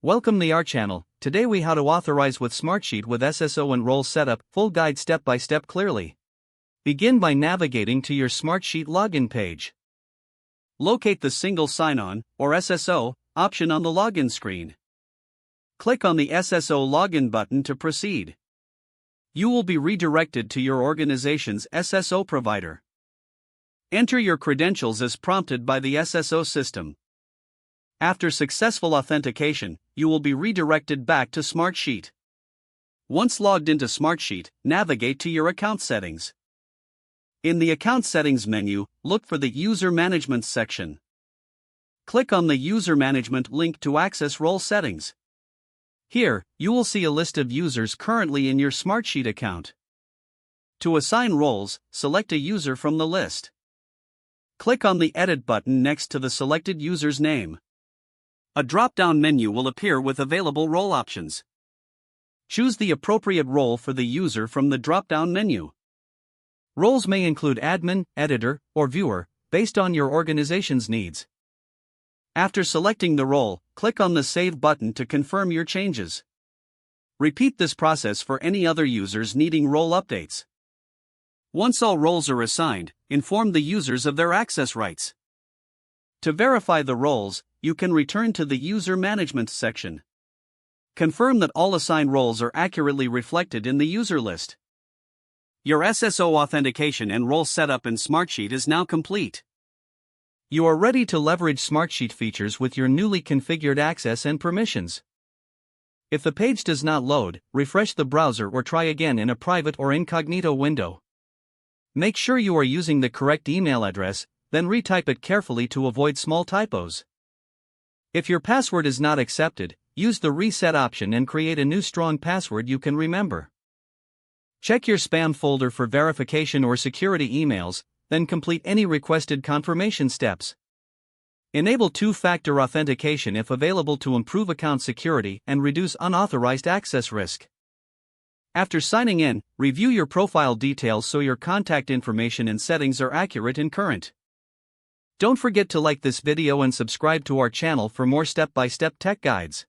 Welcome to our channel. Today we how to authorize with Smartsheet with SSO and role setup, full guide step by step clearly. Begin by navigating to your Smartsheet login page. Locate the single sign-on, or SSO, option on the login screen. Click on the SSO login button to proceed. You will be redirected to your organization's SSO provider. Enter your credentials as prompted by the SSO system. After successful authentication, you will be redirected back to Smartsheet. Once logged into Smartsheet, navigate to your account settings. In the Account Settings menu, look for the User Management section. Click on the User Management link to access role settings. Here, you will see a list of users currently in your Smartsheet account. To assign roles, select a user from the list. Click on the Edit button next to the selected user's name. A drop-down menu will appear with available role options. Choose the appropriate role for the user from the drop-down menu. Roles may include admin, editor, or viewer, based on your organization's needs. After selecting the role, click on the Save button to confirm your changes. Repeat this process for any other users needing role updates. Once all roles are assigned, inform the users of their access rights. To verify the roles, you can return to the User Management section. Confirm that all assigned roles are accurately reflected in the user list. Your SSO authentication and role setup in Smartsheet is now complete. You are ready to leverage Smartsheet features with your newly configured access and permissions. If the page does not load, refresh the browser or try again in a private or incognito window. Make sure you are using the correct email address, then retype it carefully to avoid small typos. If your password is not accepted, use the reset option and create a new strong password you can remember. Check your spam folder for verification or security emails, then complete any requested confirmation steps. Enable two-factor authentication if available to improve account security and reduce unauthorized access risk. After signing in, review your profile details so your contact information and settings are accurate and current. Don't forget to like this video and subscribe to our channel for more step-by-step tech guides.